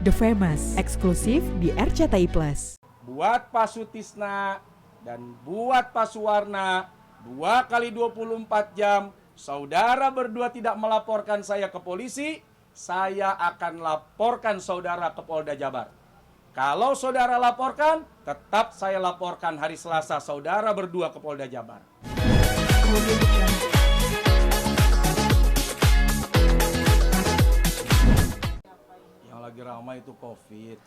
The Famous, eksklusif di RCTI Plus. Buat Pak Sutisna dan buat Pak Suwarna, 2 kali 24 jam, saudara berdua tidak melaporkan saya ke polisi, saya akan laporkan saudara ke Polda Jabar. Kalau saudara laporkan, tetap saya laporkan hari Selasa saudara berdua ke Polda Jabar. Yang lagi ramai itu COVID.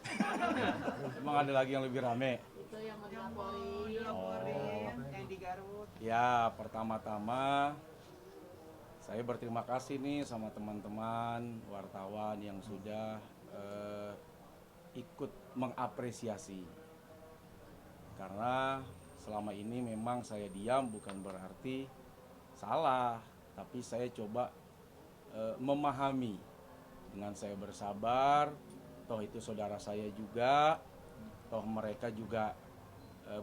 Emang ada lagi yang lebih ramai? Itu yang dilaporin yang di Garut. Ya, pertama-tama saya berterima kasih nih sama teman-teman wartawan yang sudah ikut mengapresiasi. Karena selama ini memang saya diam bukan berarti salah, tapi saya coba memahami dengan saya bersabar. Toh itu saudara saya juga, toh mereka juga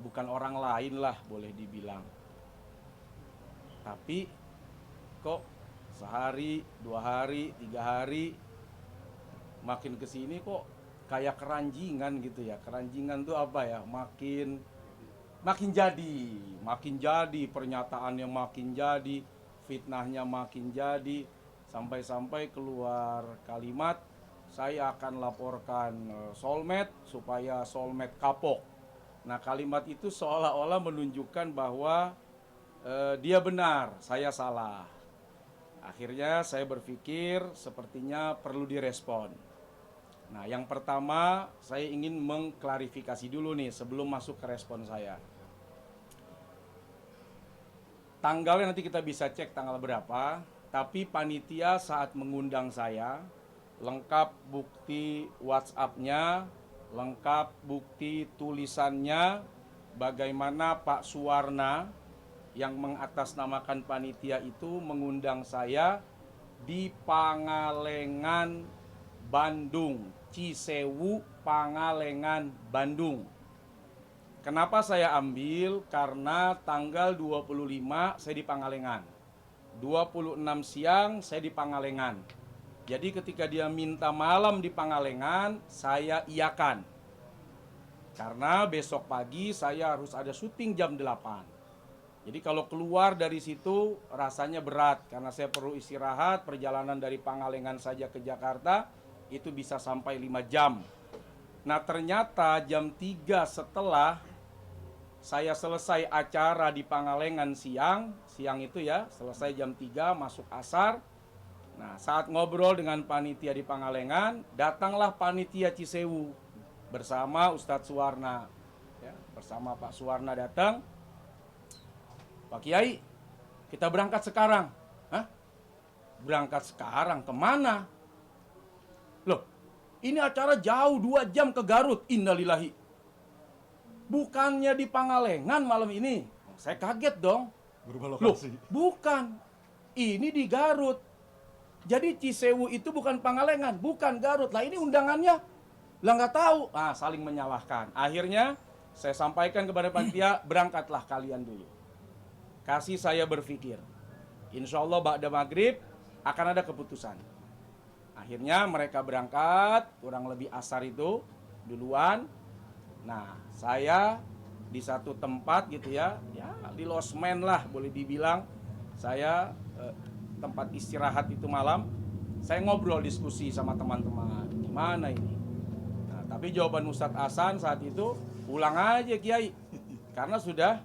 bukan orang lain lah boleh dibilang. Tapi kok sehari, 2 hari, 3 hari makin kesini kok kayak keranjingan gitu ya. Keranjingan tuh apa ya? Makin jadi pernyataannya, makin jadi fitnahnya, makin jadi sampai keluar kalimat saya akan laporkan Solmed supaya Solmed kapok. Nah, kalimat itu seolah-olah menunjukkan bahwa dia benar, saya salah. Akhirnya saya berpikir sepertinya perlu direspon. Nah, yang pertama saya ingin mengklarifikasi dulu nih sebelum masuk ke respon saya. Tanggalnya nanti kita bisa cek tanggal berapa, tapi panitia saat mengundang saya, lengkap bukti WhatsApp-nya, lengkap bukti tulisannya, bagaimana Pak Suwarna yang mengatasnamakan panitia itu mengundang saya di Pangalengan, Bandung, Cisewu, Pangalengan, Bandung. Kenapa saya ambil? Karena tanggal 25 saya di Pangalengan, 26 siang saya di Pangalengan. Jadi ketika dia minta malam di Pangalengan, saya iyakan. Karena besok pagi saya harus ada syuting jam 8. Jadi kalau keluar dari situ rasanya berat karena saya perlu istirahat. Perjalanan dari Pangalengan saja ke Jakarta itu bisa sampai 5 jam. Nah, ternyata jam 3 setelah saya selesai acara di Pangalengan siang itu ya, selesai jam 3 masuk asar. Nah, saat ngobrol dengan panitia di Pangalengan, datanglah panitia Cisewu bersama Ustadz Suwarna. Ya, bersama Pak Suwarna datang. Pak Kiai, kita berangkat sekarang. Hah? Berangkat sekarang kemana? Loh, ini acara jauh 2 jam ke Garut. Innalillahi. Bukannya di Pangalengan malam ini. Saya kaget dong. Berubah Loh, lokasi. bukan. Ini di Garut. Jadi Cisewu itu bukan Pangalengan, bukan Garut. Lah ini undangannya. Lah nggak tahu. Ah, saling menyalahkan. Akhirnya saya sampaikan kepada panitia, berangkatlah kalian dulu. Kasih saya berpikir. Insya Allah ba'da maghrib akan ada keputusan. Akhirnya mereka berangkat, kurang lebih asar itu duluan. Nah, saya di satu tempat gitu ya di losmen lah boleh dibilang. Saya tempat istirahat itu malam, saya ngobrol diskusi sama teman-teman. Gimana ini? Nah, tapi jawaban Ustadz Hasan saat itu, pulang aja Kiai. Karena sudah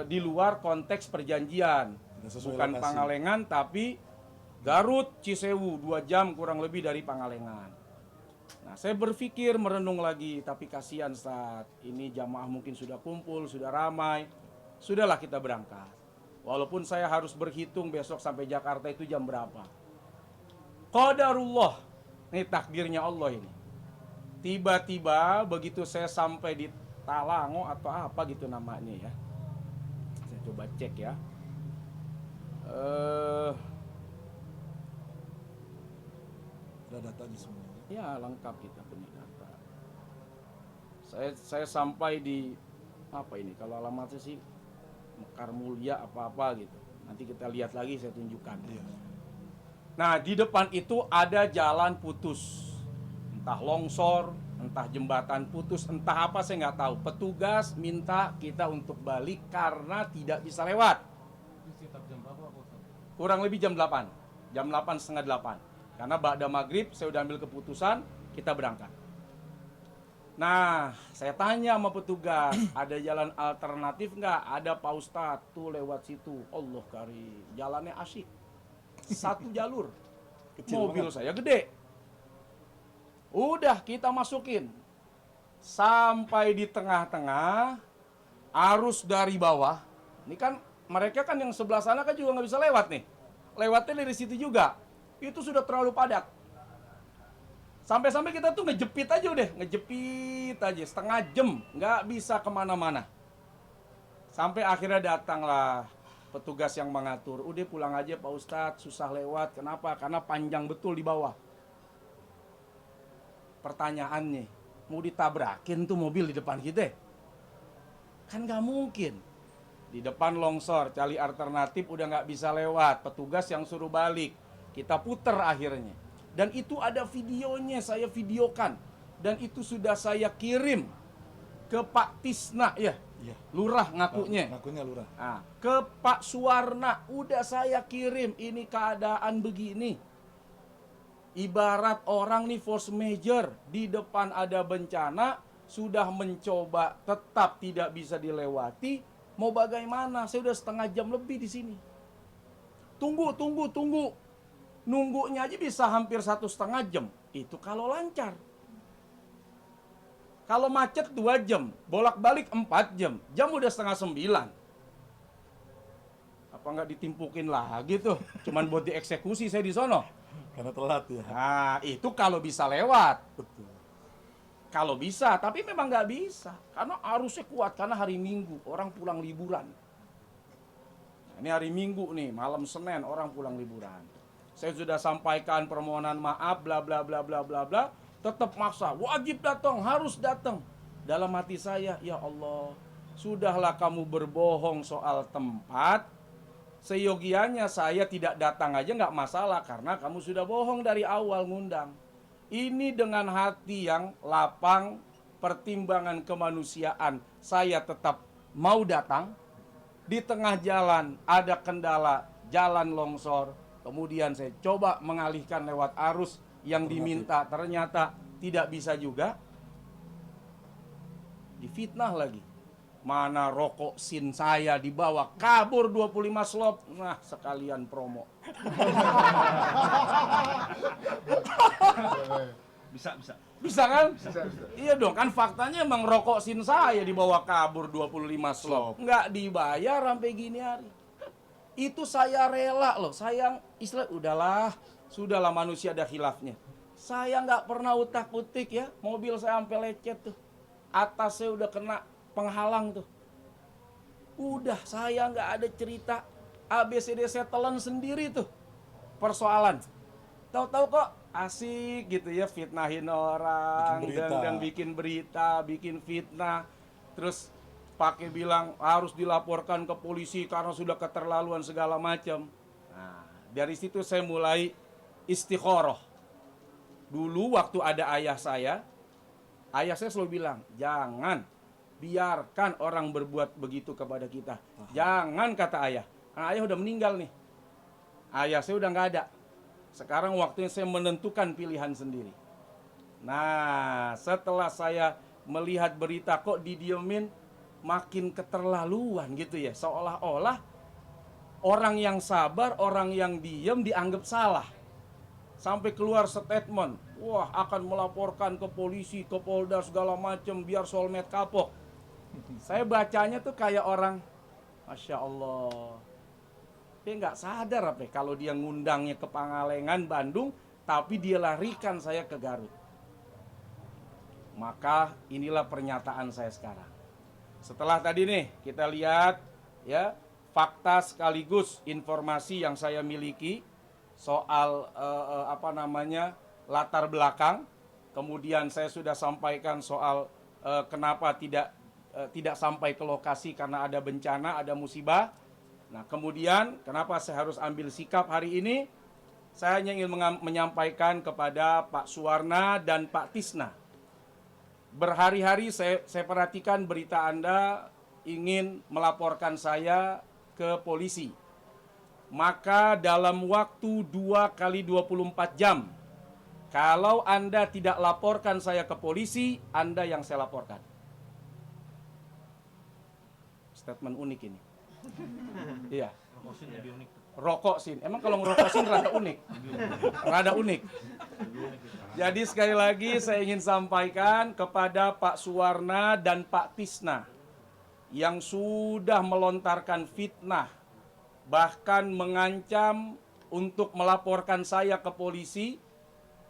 di luar konteks perjanjian. Bukan lokasi. Pangalengan tapi Garut, Cisewu, 2 jam kurang lebih dari Pangalengan. Nah, saya berpikir merenung lagi, tapi kasihan saat ini jamaah mungkin sudah kumpul, sudah ramai. Sudahlah kita berangkat. Walaupun saya harus berhitung besok sampai Jakarta itu jam berapa. Qadarullah, ini takdirnya Allah ini. Tiba-tiba begitu saya sampai di Talango atau apa gitu namanya ya. Saya coba cek ya. Ada datanya semuanya. Ya, lengkap kita punya data. Saya sampai di apa ini? Kalau alamatnya sih Mekar Mulia apa-apa gitu. Nanti kita lihat lagi, saya tunjukkan. Iya. Nah, di depan itu ada jalan putus. entah longsor, entah jembatan putus, entah apa saya nggak tahu. Petugas minta kita untuk balik karena tidak bisa lewat. Kurang lebih jam 8, jam 8 setengah 8. Karena ba'da maghrib saya udah ambil keputusan, kita berangkat. Nah, saya tanya sama petugas, ada jalan alternatif nggak? Ada Pak Ustadz, tuh lewat situ. Allah karim, jalannya asyik. Satu jalur. Kecil Mobil banget. saya gede. Udah kita masukin. Sampai di tengah-tengah, arus dari bawah. Ini kan mereka kan yang sebelah sana kan juga nggak bisa lewat nih. Lewatnya dari situ juga. Itu sudah terlalu padat. Sampai-sampai kita tuh ngejepit aja udah, ngejepit aja setengah jam, nggak bisa kemana-mana. Sampai akhirnya datanglah petugas yang mengatur, udah pulang aja Pak Ustadz, susah lewat, kenapa? Karena panjang betul di bawah. Pertanyaannya, mau ditabrakin tuh mobil di depan kita? Kan nggak mungkin. Di depan longsor, cari alternatif udah nggak bisa lewat, petugas yang suruh balik, kita puter akhirnya. Dan itu ada videonya, saya videokan. Dan itu sudah saya kirim ke Pak Tisna, ya. Iya. Lurah ngakunya. Ngakunya lurah. Nah, ke Pak Suwarna, udah saya kirim, ini keadaan begini. Ibarat orang nih force major, di depan ada bencana, sudah mencoba tetap tidak bisa dilewati, mau bagaimana? Saya udah setengah jam lebih di sini. Tunggu. Nunggunya aja bisa hampir 1,5 jam. Itu kalau lancar. Kalau macet 2 jam, bolak-balik 4 jam. Jam udah 8:30. Apa nggak ditimpukin lagi tuh? Cuman buat dieksekusi saya di sono. Karena telat ya. Nah, itu kalau bisa lewat. Betul. Kalau bisa, tapi memang nggak bisa. Karena arusnya kuat, karena hari Minggu, orang pulang liburan. Nah, ini hari Minggu nih, malam Senin, orang pulang liburan. Saya sudah sampaikan permohonan maaf, bla bla bla bla bla bla. Tetap maksa, wajib datang, harus datang. Dalam hati saya, ya Allah, sudahlah kamu berbohong soal tempat. Seyogianya saya tidak datang aja nggak masalah, karena kamu sudah bohong dari awal ngundang. Ini dengan hati yang lapang, pertimbangan kemanusiaan, saya tetap mau datang. Di tengah jalan ada kendala, jalan longsor. Kemudian saya coba mengalihkan lewat arus yang diminta, ternyata tidak bisa juga. Difitnah lagi. Mana rokok sin saya dibawa, kabur 25 slop. Nah, sekalian promo. Bisa kan? Iya dong, kan faktanya emang rokok sin saya dibawa kabur 25 slop. Nggak dibayar sampai gini hari. Itu saya rela loh, sayang istilah udahlah, sudahlah manusia ada khilafnya. Saya nggak pernah utak-utik ya, mobil saya sampai lecet tuh. Atasnya udah kena penghalang tuh. Udah, saya nggak ada cerita ABCD saya telan sendiri tuh persoalan. Tahu-tahu kok asik gitu ya, fitnahin orang, dan bikin berita, bikin fitnah. Terus pakai bilang harus dilaporkan ke polisi karena sudah keterlaluan segala macam. Nah, dari situ saya mulai istikharah. Dulu waktu ada ayah saya selalu bilang, jangan biarkan orang berbuat begitu kepada kita. Jangan, kata ayah. Karena ayah udah meninggal nih. Ayah saya udah nggak ada. Sekarang waktunya saya menentukan pilihan sendiri. Nah, setelah saya melihat berita kok didiemin, makin keterlaluan gitu ya. Seolah-olah orang yang sabar, orang yang diem dianggap salah. Sampai keluar statement, wah akan melaporkan ke polisi, ke Polda segala macam biar solmed kapok. Saya bacanya tuh kayak orang, Masya Allah. Dia nggak sadar apa ya, kalau dia ngundangnya ke Pangalengan, Bandung, tapi dia larikan saya ke Garut. Maka inilah pernyataan saya sekarang. Setelah tadi nih kita lihat ya fakta sekaligus informasi yang saya miliki soal latar belakang. Kemudian saya sudah sampaikan soal kenapa tidak sampai ke lokasi karena ada bencana, ada musibah. Nah, kemudian kenapa saya harus ambil sikap hari ini? Saya hanya ingin menyampaikan kepada Pak Suwarna dan Pak Tisna. Berhari-hari saya perhatikan berita Anda ingin melaporkan saya ke polisi. Maka dalam waktu 2 kali 24 jam, kalau Anda tidak laporkan saya ke polisi, Anda yang saya laporkan. Statement unik ini. Iya. Rokok sin. Emang kalau ngerokok sin rada unik. Rada unik. Jadi sekali lagi saya ingin sampaikan kepada Pak Suwarna dan Pak Tisna yang sudah melontarkan fitnah, bahkan mengancam untuk melaporkan saya ke polisi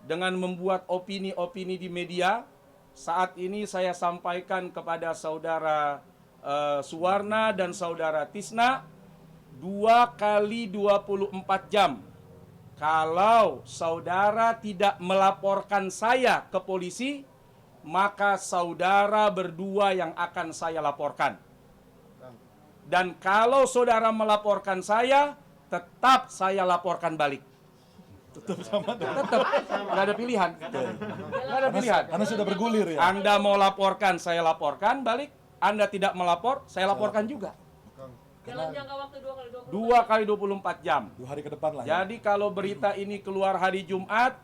dengan membuat opini-opini di media. Saat ini saya sampaikan kepada saudara Suwarna dan saudara Tisna, 2 kali 24 jam. Kalau saudara tidak melaporkan saya ke polisi, maka saudara berdua yang akan saya laporkan. Dan kalau saudara melaporkan saya, tetap saya laporkan balik. Tetap sama dong. Tetap, nggak ada pilihan. Nggak ada pilihan. Karena sudah bergulir ya. Anda mau laporkan, saya laporkan balik. Anda tidak melapor, saya laporkan juga. Dalam jangka waktu 2 kali 2 kali 24 jam. 2 hari ke depan lah ya. Jadi kalau berita ini keluar hari Jumat,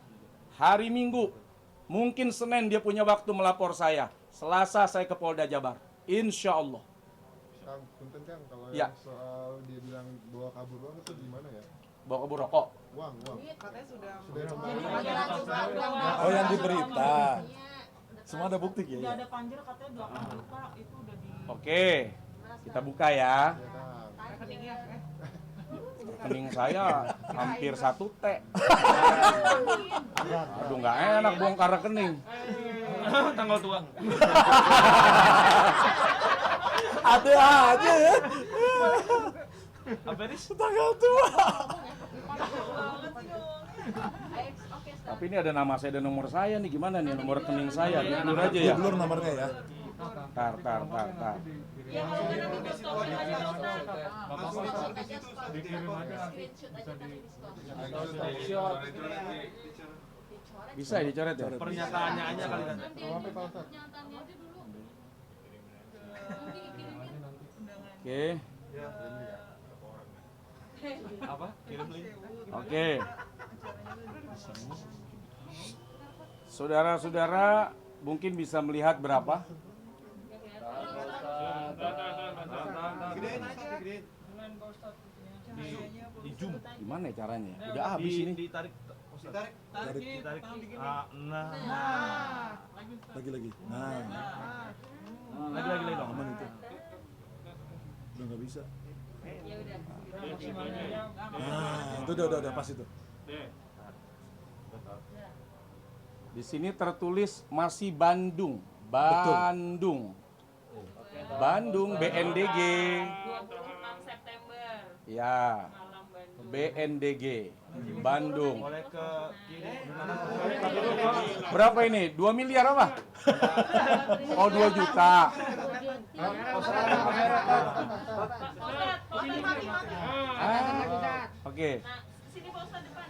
hari Minggu, mungkin Senin dia punya waktu melapor saya. Selasa saya ke Polda Jabar. Insya Allah. Kang, punten Kang, kalau Ya. yang soal dia bilang bawa kabur uang itu gimana ya? Bawa kabur rokok. Uang. Katanya sudah Oh, yang di berita. Semua ada bukti ya. Udah ada panjer katanya 8 juta itu udah di Oke, kita buka ya. Ya Kang. rekeningnya. Rekening saya hampir 1 T. Aduh, nggak enak bongkar rekening. Tanggal tua. Ada aja ya. Apa ini? Tanggal tua. Tapi ini ada nama saya dan nomor saya nih, gimana nih nomor rekening saya? Jujur aja ya. Blur nomornya ya. Tar. Ya kalau nggak nanti post aja Ustaz. Dikirim aja. Screenshot aja tapi di Bisa ya dicoret ya? Pernyataannya aja kali kan. Apa Pak Ustadz? Pernyataannya aja dulu. Oke. Apa? Kirim link. Oke. Saudara-saudara mungkin bisa melihat berapa? Di zoom. Gimana ya caranya? Udah habis ini. Ditarik. Ditarik. Nah. Lagi-lagi. Nah, Lagi dong. aman itu. Udah nggak bisa. Ya udah. Nah, itu udah pas itu. Di sini tertulis masih Bandung. Bandung. Bandung BNDG. 26 September. Ya. Malam Bandung. BNDG. Bandung. Boleh ke kiri. Berapa ini? 2 miliar apa? Oh, 2 juta. Oke. Nah, sini Pak Ustadz depan.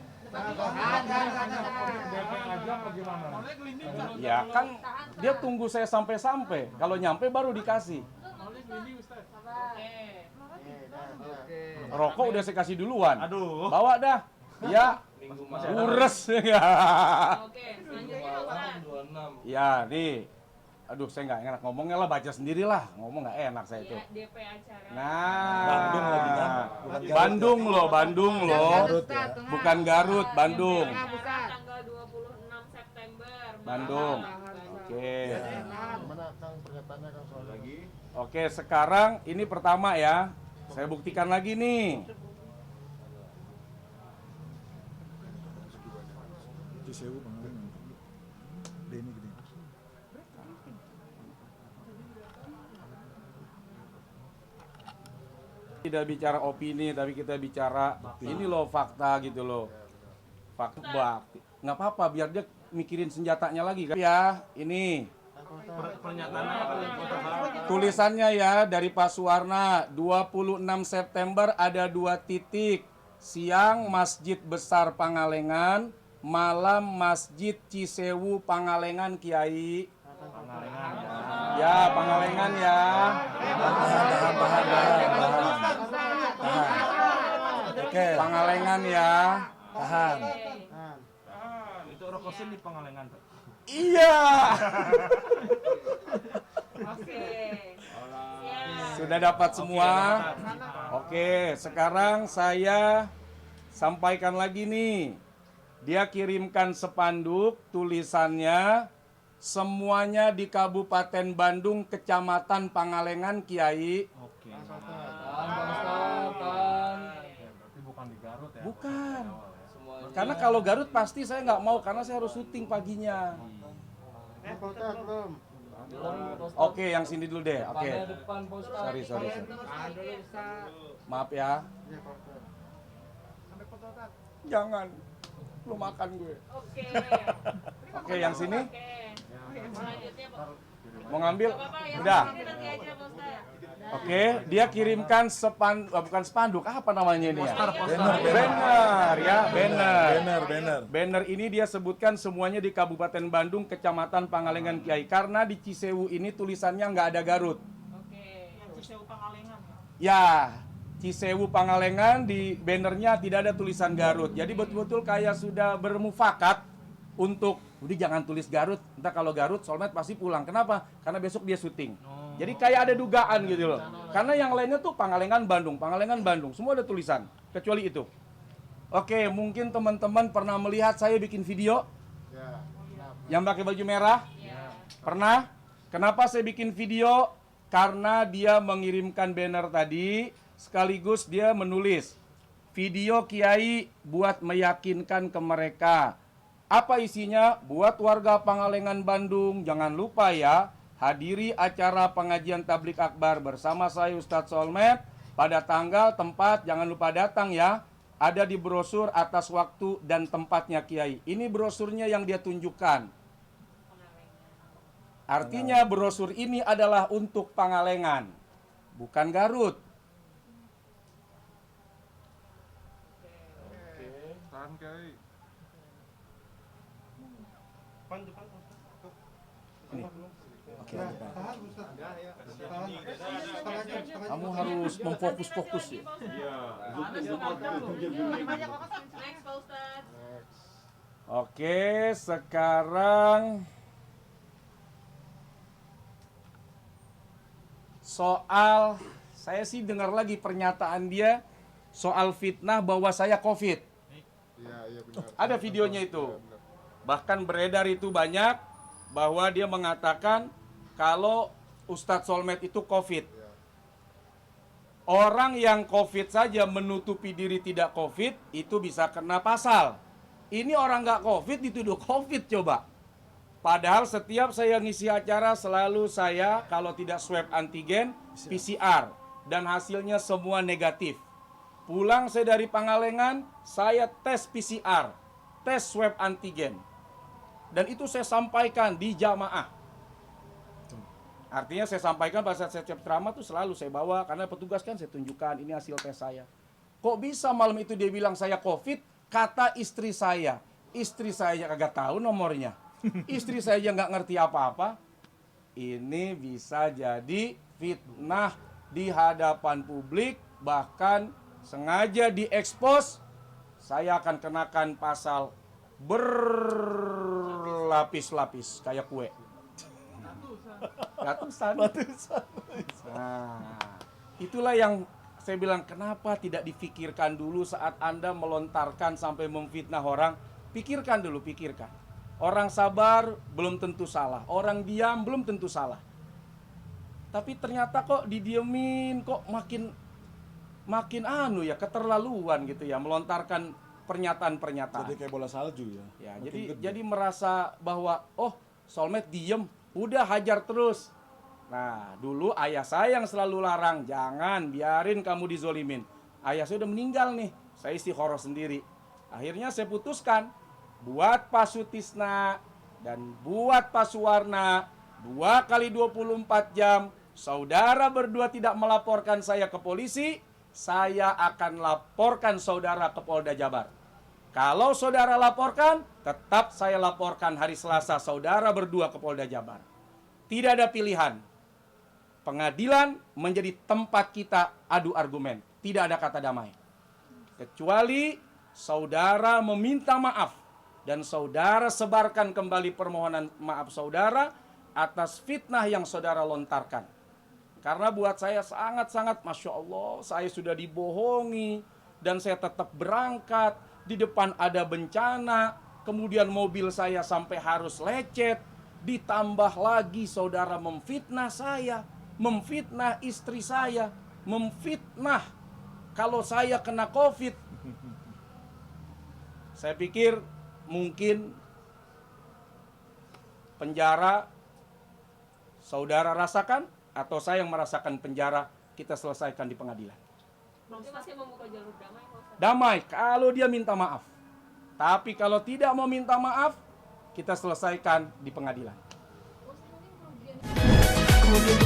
Ya kan dia tunggu saya sampai-sampai. Kalau nyampe baru dikasih. Oke. Rokok udah saya kasih duluan. Aduh. Bawa dah. Ya. Ures ya. Oke, selanjutnya Pak Ustadz. Ya, nih. Aduh, saya nggak enak ngomongnya lah, baca sendirilah. Ngomong nggak enak saya itu. Ya, DP acara. Nah, Bandung lagi kan? Bukan Garut Bandung loh, Bandung loh. Garut ya. Bukan Garut, Bandung. Acara tanggal 26 September. Bandung. Malam. Oke. Gimana Kang pernyataannya Kang soal lagi? Oke, sekarang ini pertama ya. Saya buktikan lagi nih. Itu sewu Bang. Ini gede. Tidak bicara opini, tapi kita bicara ini loh fakta gitu loh. Fakta bakti. Nggak apa-apa, biar dia mikirin senjatanya lagi kan. Ya, ini Pernyataannya kali tulisannya ya dari Pak Suwarna, 26 September ada 2 titik. siang Masjid Besar Pangalengan, malam Masjid Cisewu Pangalengan Kiai. Pangalengan ya. Ya, Pangalengan ya. Oke, Pangalengan ya. tahan. Itu rokosin di Pangalengan, Pak. Iya. Oke. Sudah dapat semua. Oke, sekarang saya sampaikan lagi nih. Dia kirimkan spanduk tulisannya semuanya di Kabupaten Bandung, Kecamatan Pangalengan Kiai. Oke. Berarti bukan di Garut ya? Bukan. Karena kalau Garut pasti saya nggak mau karena saya harus syuting paginya. Pak Ustadz, belum. Oke, yang sini dulu deh. Oke. Sorry. Maaf ya. Iya, Pak Ustadz. Jangan. Belum makan gue. Oke. Oke, yang sini Oke. Selanjutnya, Pak. mau ngambil? Bapak yang Udah. sini nanti aja, Pak Ustadz. Oke, dia kirimkan bukan spanduk, apa namanya ini ya? Banner. Banner ya, banner. Banner. Banner ini dia sebutkan semuanya di Kabupaten Bandung, Kecamatan Pangalengan Kiai. Karena di Cisewu ini tulisannya nggak ada Garut. Oke. Cisewu Pangalengan. Ya, Cisewu Pangalengan di bannernya tidak ada tulisan Garut. Jadi betul-betul kayak sudah bermufakat untuk udah jangan tulis Garut. Entah kalau Garut, Solmed pasti pulang. Kenapa? Karena besok dia syuting. Jadi kayak ada dugaan gitu loh. Karena yang lainnya tuh Pangalengan Bandung, semua ada tulisan. Kecuali itu. Oke, mungkin teman-teman pernah melihat saya bikin video Ya. yang pakai baju merah? Pernah? Kenapa saya bikin video? Karena dia mengirimkan banner tadi, sekaligus dia menulis video Kiai buat meyakinkan ke mereka. Apa isinya? Buat warga Pangalengan Bandung, jangan lupa ya, hadiri acara pengajian tablik akbar bersama saya Ustadz Solmed pada tanggal, tempat, jangan lupa datang ya. Ada di brosur atas waktu dan tempatnya Kiai. Ini brosurnya yang dia tunjukkan. Artinya brosur ini adalah untuk Pangalengan, bukan Garut. Tahan, Kiai. Kamu harus memfokus-fokus ya. Next, Pak Ustadz. Oke, sekarang soal, saya sih dengar lagi pernyataan dia soal fitnah bahwa saya COVID. Iya, benar. Ada videonya itu. Iya, benar. Bahkan beredar itu banyak bahwa dia mengatakan kalau Ustadz Solmed itu COVID. Iya. Orang yang COVID saja menutupi diri tidak COVID, itu bisa kena pasal. Ini orang nggak COVID dituduh COVID coba. Padahal setiap saya ngisi acara selalu saya kalau tidak swab antigen, PCR. Dan hasilnya semua negatif. Pulang saya dari Pangalengan, saya tes PCR, tes swab antigen. Dan itu saya sampaikan di jamaah. Artinya saya sampaikan pada saat saya ceramah tuh selalu saya bawa, karena petugas kan saya tunjukkan ini hasil tes saya. Kok bisa malam itu dia bilang saya COVID, kata istri saya. Istri saya kagak tahu nomornya. Istri saya nggak ngerti apa-apa. Ini bisa jadi fitnah di hadapan publik, bahkan sengaja diekspos. Saya akan kenakan pasal berlapis-lapis kayak kue. Ratusan. Nah, itulah yang saya bilang, kenapa tidak difikirkan dulu saat Anda melontarkan sampai memfitnah orang. Pikirkan dulu, pikirkan. Orang sabar belum tentu salah, orang diam belum tentu salah. Tapi ternyata kok didiemin, kok makin keterlaluan gitu ya, melontarkan pernyataan-pernyataan. Jadi kayak bola salju ya. Ya, Makin jadi gede. merasa bahwa Solmed diem, udah hajar terus. Nah, dulu ayah saya yang selalu larang, jangan biarin kamu dizolimin. Ayah saya udah meninggal nih, saya istikharah sendiri. Akhirnya saya putuskan buat Pak Sutisna dan buat Pak Suwarna 2 kali 24 jam, saudara berdua tidak melaporkan saya ke polisi, saya akan laporkan saudara ke Polda Jabar. Kalau saudara laporkan, tetap saya laporkan hari Selasa saudara berdua ke Polda Jabar. Tidak ada pilihan. Pengadilan menjadi tempat kita adu argumen. Tidak ada kata damai. Kecuali saudara meminta maaf dan saudara sebarkan kembali permohonan maaf saudara atas fitnah yang saudara lontarkan. Karena buat saya sangat-sangat, Masya Allah, saya sudah dibohongi dan saya tetap berangkat. Di depan ada bencana, kemudian mobil saya sampai harus lecet. Ditambah lagi saudara memfitnah saya, memfitnah istri saya, memfitnah kalau saya kena COVID. Saya pikir mungkin penjara saudara rasakan atau saya yang merasakan penjara, kita selesaikan di pengadilan. Berarti masih membuka jalur damai, Pak Ustadz? Damai kalau dia minta maaf. Tapi kalau tidak mau minta maaf, kita selesaikan di pengadilan. Kemudian